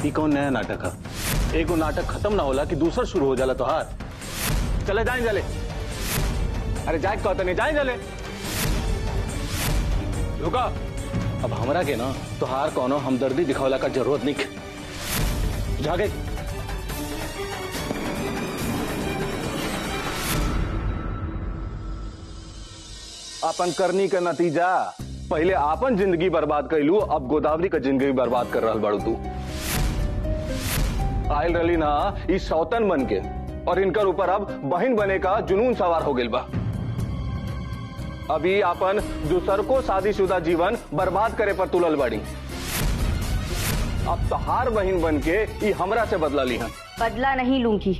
ये कौन नया नाटक है? एगो नाटक खत्म ना होला कि दूसरा शुरू हो जाला तोहार। चले जाए जले, अरे जाए कहते नहीं जाए जले। रुका, अब हमरा के ना तोहार कोनो हमदर्दी दिखावला का जरूरत नहीं। जागे अपन करनी का नतीजा, पहले आपन जिंदगी बर्बाद कैलू, अब गोदावरी का जिंदगी बर्बाद कर रहा बाड़ू तू। आयल रली ना इस सौतन बन के, और इनकर ऊपर अब बहन बने का जुनून सवार हो गइल बा। अभी आपन दूसर को शादीशुदा जीवन बर्बाद करे पर तुलल बाड़ी। अब तहार बहन बन के ये हमरा से बदला ली है। बदला नहीं लूंगी,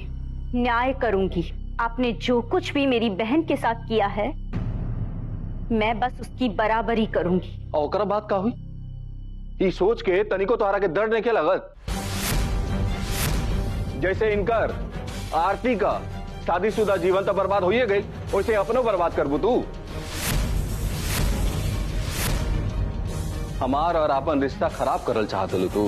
न्याय करूंगी। आपने जो कुछ भी मेरी बहन के साथ किया है, मैं बस उसकी बराबरी करूंगी। और बात का हुई? ये सोच के तनिको तोहरा के दर्द नहीं के लगत? जैसे इनकर आरती का शादीशुदा जीवन तो बर्बाद हो ही गई, वैसे अपनों बर्बाद करबू तू। हमार और अपन रिश्ता खराब करल चाहत लो तू।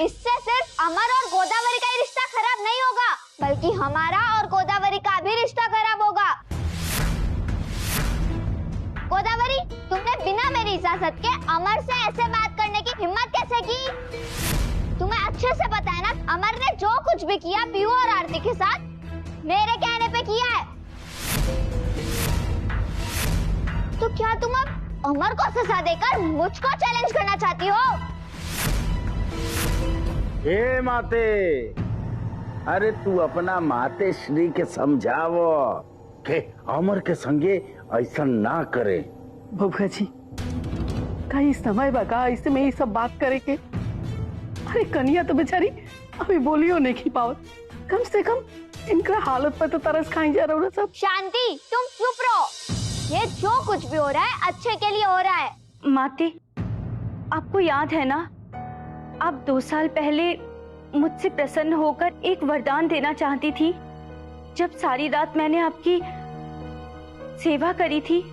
इससे सिर्फ अमर और गोदावरी का ही रिश्ता खराब नहीं होगा, बल्कि हमारा और गोदावरी का भी रिश्ता खराब होगा। गोदावरी, तुमने बिना मेरी इजाजत के अमर से ऐसे बात करने की हिम्मत कैसे की? तुम्हें अच्छे से पता है ना, अमर ने जो कुछ भी किया पीयू और आरती के साथ मेरे कहने पे किया है। तो क्या तुम अब अमर को सजा देकर मुझको चैलेंज करना चाहती हो? हे माते, अरे तू अपना माते श्री के समझावो के अमर के संगे ऐसा ना करे। बबुआ जी, कई समय बगा इसे में ये सब बात करे के। अरे कन्या तो बेचारी अभी बोलियो नहीं पावत, कम से कम इनका हालत पर तो तरस खाई जा रहा सब। शांति, तुम चुप रहो। ये जो कुछ भी हो रहा है अच्छे के लिए हो रहा है। माते, आपको याद है ना, आप 2 साल पहले मुझसे प्रसन्न होकर एक वरदान देना चाहती थी, जब सारी रात मैंने आपकी सेवा करी थी।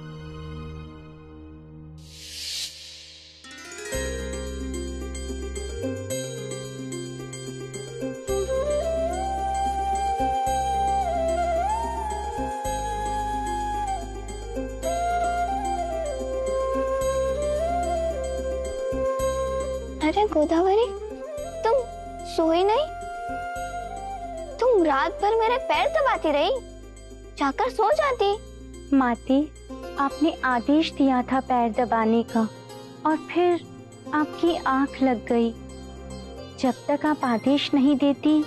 अरे गोदावरी, तुम सोई नहीं? तुम रात भर मेरे पैर दबाती रही, जाकर सो जाती। माते, आपने आदेश दिया था पैर दबाने का, और फिर आपकी आंख लग गई। जब तक आप आदेश नहीं देती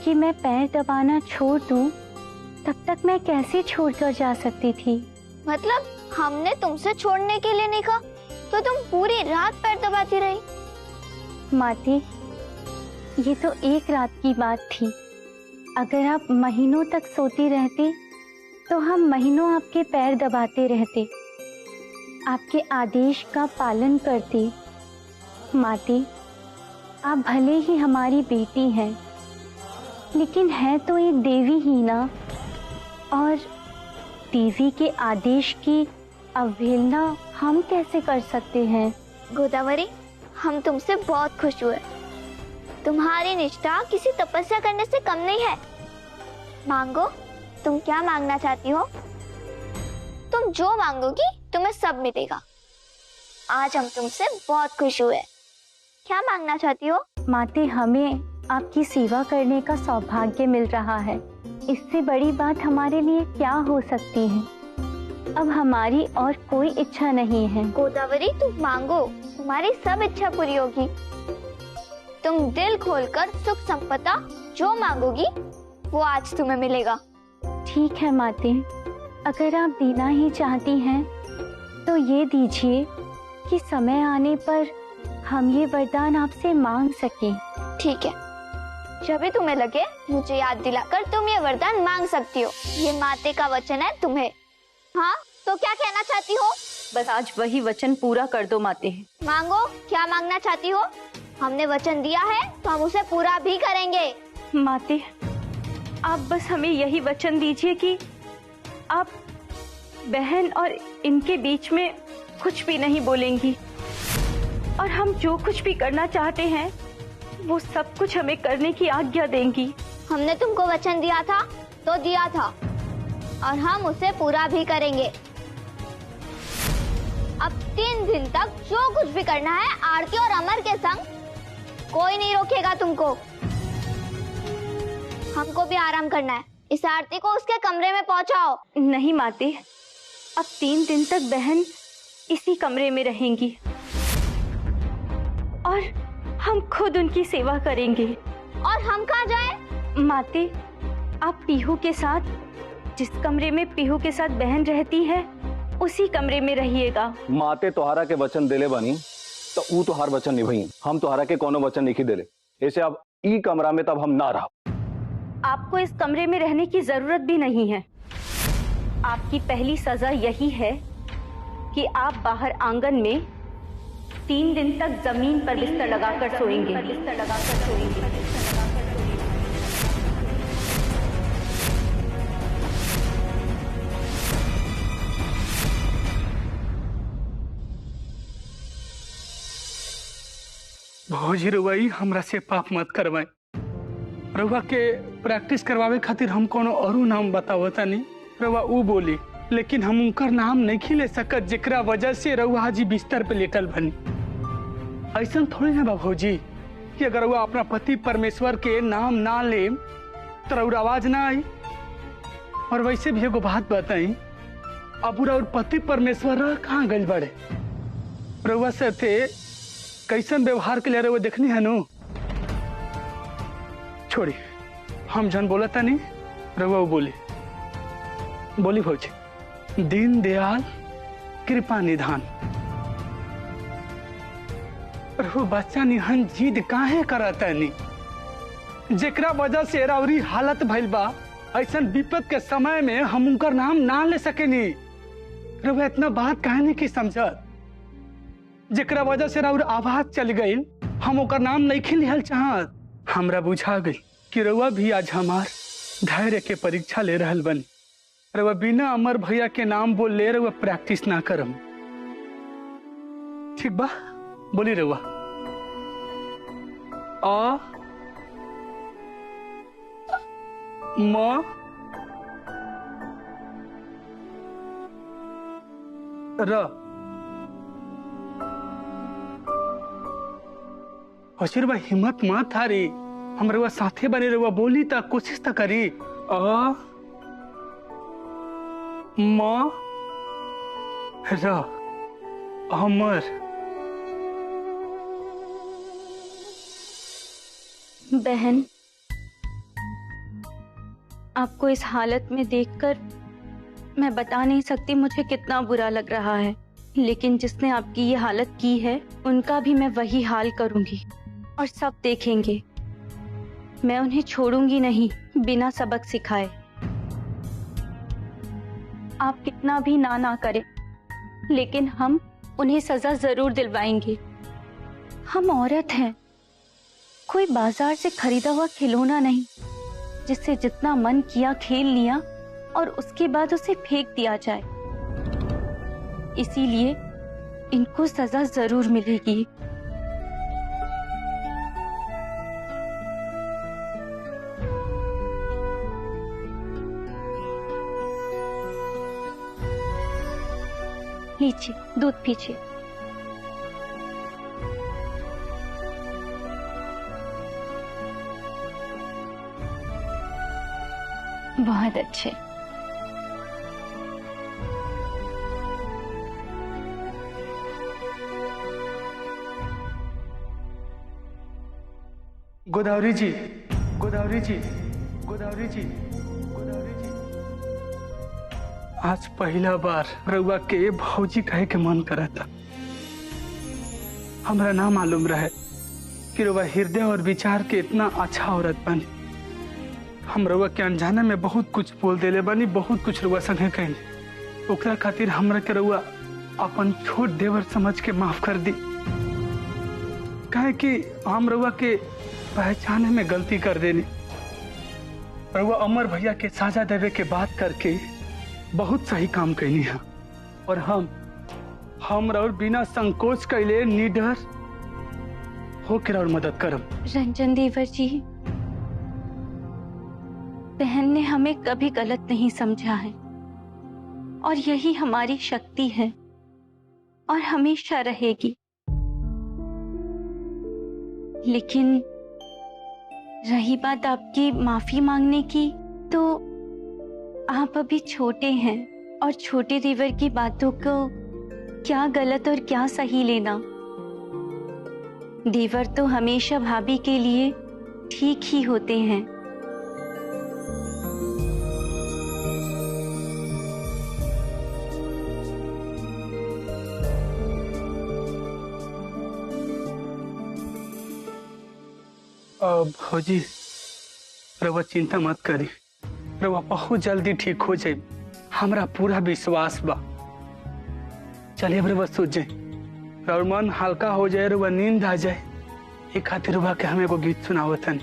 कि मैं पैर दबाना छोड़ दूं, तब तक मैं कैसे छोड़कर जा सकती थी? मतलब हमने तुमसे छोड़ने के लिए नहीं कहा, तो तुम पूरी रात पैर दबाती रही। माते, ये तो एक रात की बात थी। अगर आप महीनों तक सोती रहती तो हम महीनों आपके पैर दबाते रहते, आपके आदेश का पालन करते। माते, आप भले ही हमारी बेटी हैं, लेकिन है तो एक देवी ही ना, और देवी के आदेश की अवहेलना हम कैसे कर सकते हैं? गोदावरी, हम तुमसे बहुत खुश हुए। तुम्हारी निष्ठा किसी तपस्या करने से कम नहीं है। मांगो, तुम क्या मांगना चाहती हो? तुम जो मांगोगी तुम्हें सब मिलेगा। आज हम तुमसे बहुत खुश हुए। क्या मांगना चाहती हो? माते, हमें आपकी सेवा करने का सौभाग्य मिल रहा है। इससे बड़ी बात हमारे लिए क्या हो सकती है? अब हमारी और कोई इच्छा नहीं है। गोदावरी, तुम मांगो, तुम्हारी सब इच्छा पूरी होगी। तुम दिल खोलकर सुख संपदा जो मांगोगी वो आज तुम्हें मिलेगा। ठीक है माते, अगर आप देना ही चाहती हैं तो ये दीजिए कि समय आने पर हम ये वरदान आपसे मांग सकें। ठीक है, जब भी तुम्हें लगे मुझे याद दिलाकर तुम ये वरदान मांग सकती हो। ये माते का वचन है तुम्हें। हाँ, तो क्या कहना चाहती हो? बस आज वही वचन पूरा कर दो माते। मांगो, क्या मांगना चाहती हो? हमने वचन दिया है तो हम उसे पूरा भी करेंगे। माते, आप बस हमें यही वचन दीजिए कि आप बहन और इनके बीच में कुछ भी नहीं बोलेंगी। और हम जो कुछ भी करना चाहते हैं वो सब कुछ हमें करने की आज्ञा देंगी। हमने तुमको वचन दिया था तो दिया था और हम उसे पूरा भी करेंगे। अब 3 दिन तक जो कुछ भी करना है आरती और अमर के संग, कोई नहीं रोकेगा तुमको। हमको भी आराम करना है। इस आरती को उसके कमरे में पहुंचाओ। नहीं माते, अब 3 दिन तक बहन इसी कमरे में रहेंगी और हम खुद उनकी सेवा करेंगे। और हम कहाँ जाएं? माते, आप पीहू के साथ, जिस कमरे में पीहू के साथ बहन रहती है उसी कमरे में रहिएगा। माते तोहरा के वचन देले बानी तो ऊ तोहार वचन निभाई। हम तोहरा के कोनो वचन नहीं देले, ऐसे अब ई कमरा में तब हम ना रह। आपको इस कमरे में रहने की जरूरत भी नहीं है। आपकी पहली सजा यही है कि आप बाहर आंगन में 3 दिन तक जमीन पर बिस्तर लगाकर सोएंगे। भौजी रउआ हमरा से पाप मत करवाए। रउआ के प्रैक्टिस करवावे खातिर हम कोनो और नाम बतावता नहीं, रउआ ऊ बोली, लेकिन हम उनकर नाम नहीं खिले सकत जेकरा वजह से रउआ हाजी बिस्तर पे लेटल बनी। ऐसा थोड़ी ना बा भौजी कि अगर रउआ अपना पति परमेश्वर के नाम ना ले तो रउआ आवाज ना आई। और वैसे भी एगो बात बताई, अब और पति परमेश्वर कहाँ गइल बड़े? रउआ साथे कैसन व्यवहार के लिए रउआ देखनी है नो। छोड़ी, हम जन बोला था नहीं, रउआ बोली बोली भौजी, दीन दयाल कृपा निधान। रउआ बच्चा निहन जिद काहे करता नहीं, जेकरा वजह से राउरी हालत भइल बा। ऐसा विपद के समय में हम उनकर नाम ना ले सकेनी। रउआ इतना बात काहे नहीं की समझत, जेकरा वजह से राउर आवाज चल गई, हम ओकर नाम नहीं खिलिहल चाहत। हमरा बुझा गई कि रउआ भी आज हमार धैर्य के परीक्षा ले रहल बनी। रउआ बिना अमर भैया के नाम बोल ले रउआ प्रैक्टिस ना करम, ठीक बा? बोली रउआ। आ म र। हशीर भाई हिम्मत मत हारी, हम रउआ साथे बने। रउआ बोली ता कोशिश ता करी। अ म र, अमर। बहन, आपको इस हालत में देखकर मैं बता नहीं सकती मुझे कितना बुरा लग रहा है, लेकिन जिसने आपकी ये हालत की है उनका भी मैं वही हाल करूंगी और सब देखेंगे। मैं उन्हें छोड़ूंगी नहीं बिना सबक सिखाए। आप कितना भी ना करें, लेकिन हम उन्हें सजा जरूर दिलवाएंगे। हम औरत हैं, कोई बाजार से खरीदा हुआ खिलौना नहीं जिससे जितना मन किया खेल लिया और उसके बाद उसे फेंक दिया जाए। इसीलिए इनको सजा जरूर मिलेगी। लीजिए, दूध पीजिए। बहुत अच्छे। गोदावरी जी, गोदावरी जी, गोदावरी जी, गोदावरी जी। आज पहला बार रउआ के भौजी कहे के मन करा था। हमरा ना मालूम रहे कि रउआ हृदय और विचार के इतना अच्छा औरत बनी। हम रउआ के अनजाने में बहुत कुछ बोल देले बानी, बहुत कुछ रउआ संगे कहनी। ओकरा खातिर हमरा के रउआ अपन छोट देवर समझ के माफ कर दी। कहे कि हम रउआ के पहचाने में गलती कर देनी। रउआ अमर भैया के साजा देवे के बात करके बहुत सही काम कहनी है। और हम और बिना संकोच कैले निडर हो के और मदद करम। रंजन देवर जी, बहन ने हमें कभी गलत नहीं समझा है और यही हमारी शक्ति है और हमेशा रहेगी। लेकिन रही बात आपकी माफी मांगने की, तो आप अभी छोटे हैं और छोटे देवर की बातों को क्या गलत और क्या सही लेना। देवर तो हमेशा भाभी के लिए ठीक ही होते हैं। भौजी, रवा चिंता मत करी, रवा बहुत जल्दी ठीक हो जाए, हमरा पूरा विश्वास बा। चलिए अब रवा सोच जाए और मन हल्का हो जाए, रवा नींद आ जाए। एक खातिर रवा के हमें को गीत सुनावतन।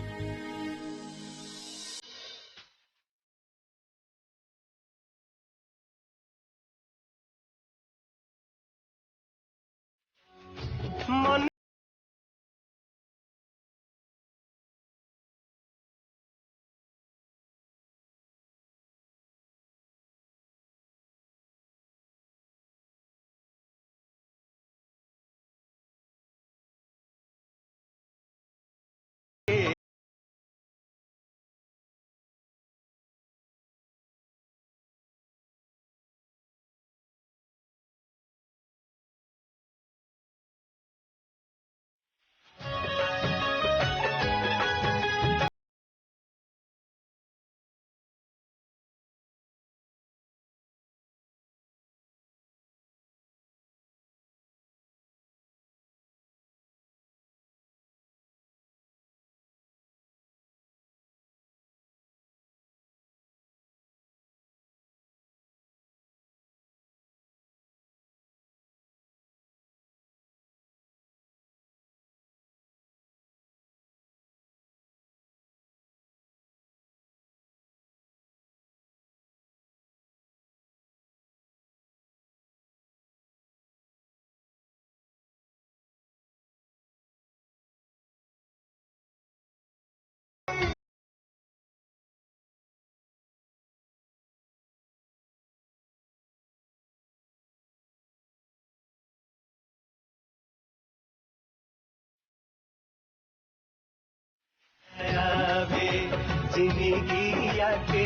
जिंदगी आके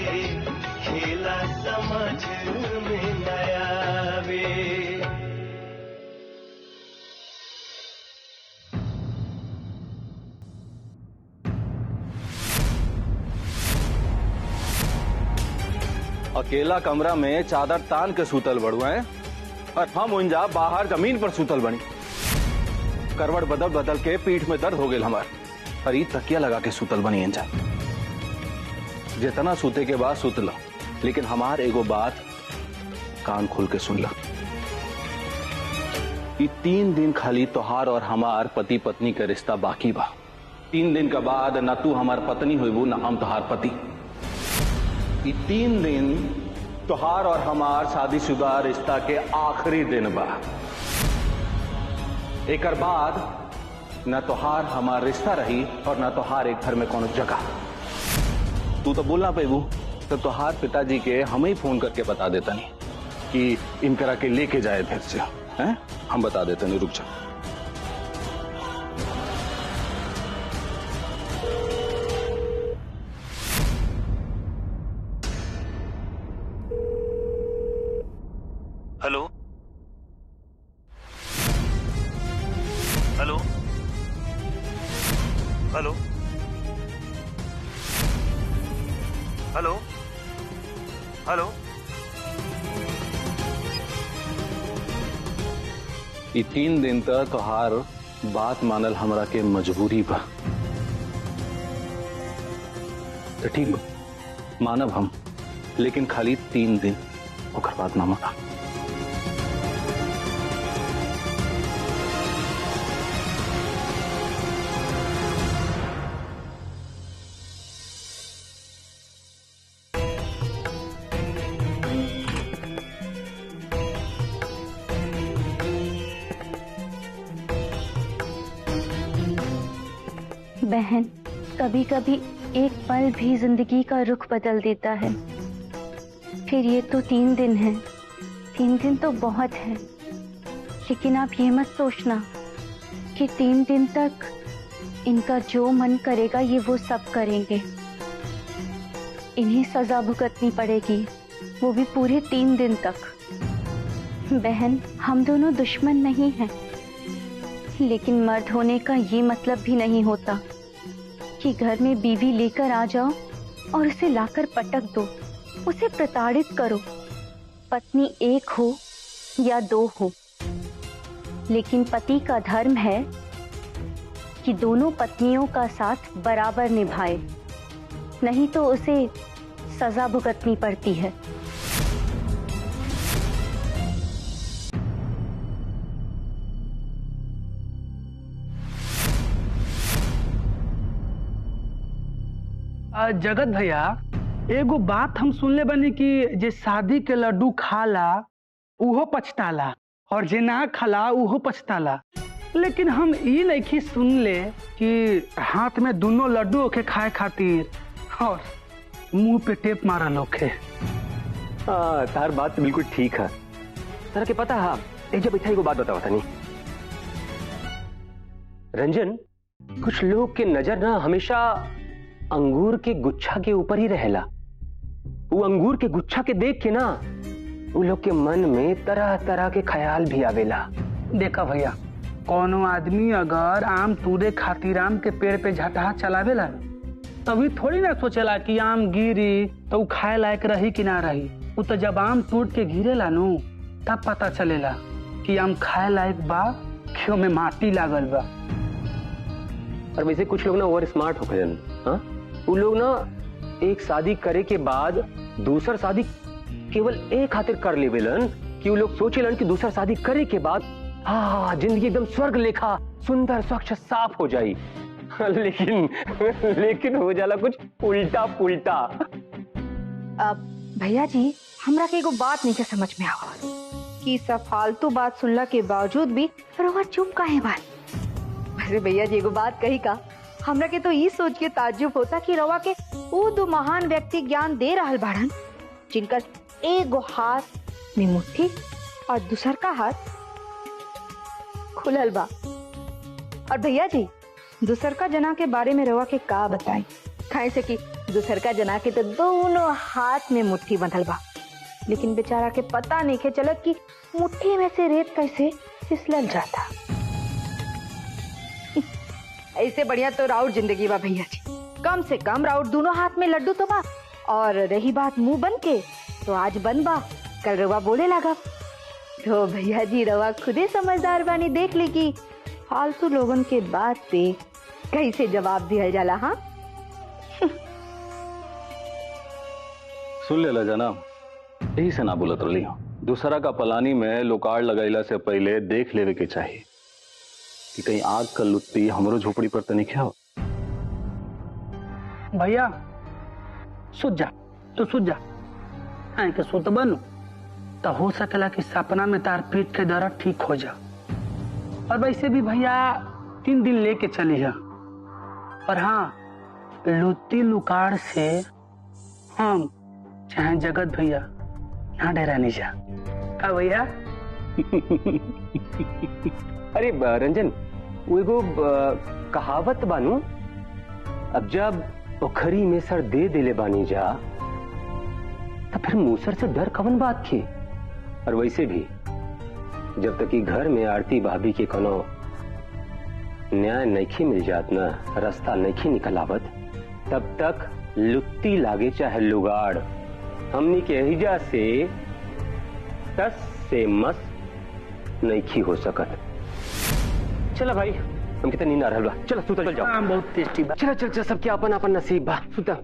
खेला समझ में नया वे। अकेला कमरा में चादर तान के सूतल बड़ुआ है और हम उंजा बाहर जमीन पर सूतल बनी। करवट बदल बदल के पीठ में दर्द हो गए हमार, और ई तकिया लगा के सूतल बनी इंजा। जितना सूते के बाद सूतला, लेकिन हमार एगो बात कान खोल के सुन ला। ये 3 दिन खाली तोहार और हमार पति पत्नी का रिश्ता बाकी बा। 3 दिन के बाद न तू हमार पत्नी हुई न हम तोहार पति। ये 3 दिन तोहार और हमार शादीशुदा रिश्ता के आखिरी दिन बा। एकर बाद न तोहार हमार रिश्ता रही और न तोहार एक घर में कौन जगह। तू तो बोलना पेबू तो तोहार पिताजी के हम ही फोन करके बता देता नहीं कि इनकरा के लेके जाए फिर से, हैं? हम बता देते नहीं, रुक जा। Hello hello hello hello hello. ये 3 दिन तक तोहार बात मानल हमरा के मजबूरी बा। तो ठीक बा, मानब हम, लेकिन खाली 3 दिन, ओकर बाद ना माना। बहन, कभी कभी एक पल भी जिंदगी का रुख बदल देता है। फिर ये तो 3 दिन है, 3 दिन तो बहुत है, लेकिन आप ये मत सोचना कि 3 दिन तक इनका जो मन करेगा ये वो सब करेंगे। इन्हें सजा भुगतनी पड़ेगी, वो भी पूरे 3 दिन तक। बहन, हम दोनों दुश्मन नहीं हैं, लेकिन मर्द होने का ये मतलब भी नहीं होता कि घर में बीवी लेकर आ जाओ और उसे लाकर पटक दो, उसे प्रताड़ित करो। पत्नी एक हो या 2 हो, लेकिन पति का धर्म है कि दोनों पत्नियों का साथ बराबर निभाए, नहीं तो उसे सजा भुगतनी पड़ती है। जगत भैया, एगो बात हम सुनले बनी कि जे शादी के लड्डू खाला उहो पछताला और जे ना खाला उहो पछताला, लेकिन हम ई नहीं सुनले कि हाथ में दोनों लड्डू होके खाए खातिर और मुंह पे टेप मारा लोखे। तार बात बिल्कुल ठीक है। तरह के पता है, एक जब इतना को बात बताओ था नहीं रंजन, कुछ लोग के नजर ना हमेशा अंगूर के गुच्छा के ऊपर ही रहेला। वो अंगूर के गुच्छा के देख के ना वो लोग के मन में तरह तरह के ख्याल भी आवेला। देखा भैया, कोनो आदमी अगर आम तूरे खातिर आम के पेड़ पे झटहा चलावेला तभी थोड़ी ना सोचेला कि आम गिरी तो वो खाए लायक रही कि ना रही। वो तो जब आम टूट के गिरेला नु तब पता चलेला कि आम खाए लायक बा कि ओमे माटी लागल बा। और वैसे कुछ लोग ना ओवर स्मार्ट हो गए। हाँ, वो लोग ना एक शादी करे के बाद दूसर शादी केवल एक खातिर कर लेवेलन कि वो लोग सोचेलन कि दूसर शादी करे के बाद हाँ जिंदगी एकदम स्वर्ग लेखा सुंदर स्वच्छ साफ हो जाई। लेकिन हो जाला कुछ उल्टा पुल्टा। भैया जी, हमरा के एगो बात नहीं के समझ में आवा कि सब फालतू बात सुनला के बावजूद भी रउआ चुप काहे बा। वैसे भैया जी एगो बात कही का, हमरा के तो ये सोच के ताज्जुब होता कि रवा के वो 2 महान व्यक्ति ज्ञान दे रहल बाड़न जिनका एगो हाथ में मुट्ठी और दूसर का हाथ खुलल बा। और भैया जी, दूसर का जना के बारे में रवा के का बताई, खाए से कि दूसर का जना के तो दोनों हाथ में मुट्ठी बंधल बा, लेकिन बेचारा के पता नहीं के चलत कि मुट्ठी में से रेत कैसे फिसलल जाता। ऐसे बढ़िया तो राउर जिंदगी बा भैया जी। कम से कम राउर दोनों हाथ में लड्डू तो बा, और रही बात मुंह बन के, तो आज बन बा, कल रवा बोले लगा। तो भैया जी रवा खुदे समझदार बानी, देख ली कि फालतू लोगन के बात पे कैसे जवाब दिया जाला। हाँ सुन लेला जनाब, यही से ना बोलत रही हूँ। दूसरा का पलानी में लोकाड़ लगाइला से पहले देख लेवे के चाहिए कि कहीं आग का लुत्ती हमरो झोपड़ी पर तो नहीं क्या हो। भैया सुत जा, तो सुत जा, हाँ के सुत बनो तो हो सकेला कि सपना में तार पेट के दर्द ठीक हो जा। और वैसे भी भैया 3 दिन लेके चली है। और हाँ, लुत्ती लुकाड़ से हम चाहे जगत भैया यहाँ डरा नहीं जा का भैया। अरे रंजन, वो एगो कहावत बानू, अब जब पोखरी में सर दे दिले बानी जा तो फिर मूसर से डर कवन बात की। और वैसे भी जब तक कि घर में आरती भाभी के कोनो न्याय नहीं मिल जात ना, रास्ता नहीं निकल आवत, तब तक लुत्ती लागे चाहे लुगाड़, हमनी के हिजा से टस से मस नहीं हो सकत। चला भाई, हम कितना नींद आ रहा बा, चला सुता चल जाओ। हाँ, बहुत टेस्टी बा। चला चल चल, सबके अपन अपन नसीब बा, सुता।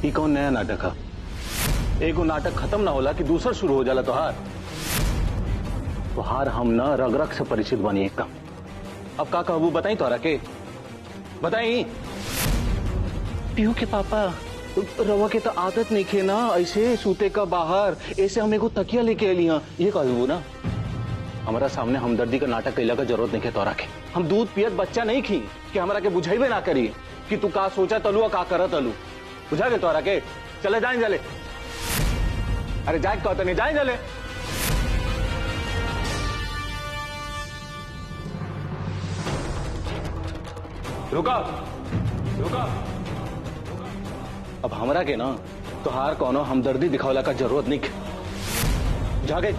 ये कौन नया नाटक है? एगो नाटक खत्म ना होला कि दूसरा शुरू हो जाला। तोहार हम न रग रग से परिचित बनी एकदम। अब का कहबू बताई तोहरा के? बताई पीहू के पापा, रवा के तो आदत नहीं खे ना ऐसे सूते का बाहर, ऐसे हम एगो तकिया लेके अली हाँ, ये कहबू ना। हमारा सामने हमदर्दी का नाटक कैला का जरूरत नहीं है तोरा के। हम दूध पियत बच्चा नहीं खी कि हमारा के बुझाइबे ना करी कि तू का सोचा तलू और का कर तलू। बुझा गए तोरा के? चले जाए जले। अरे जाए कहते नहीं, जाए जले। रुका रुका। अब हमरा के ना तोहार कोनो हमदर्दी दिखावला का जरूरत नहीं। जा गए।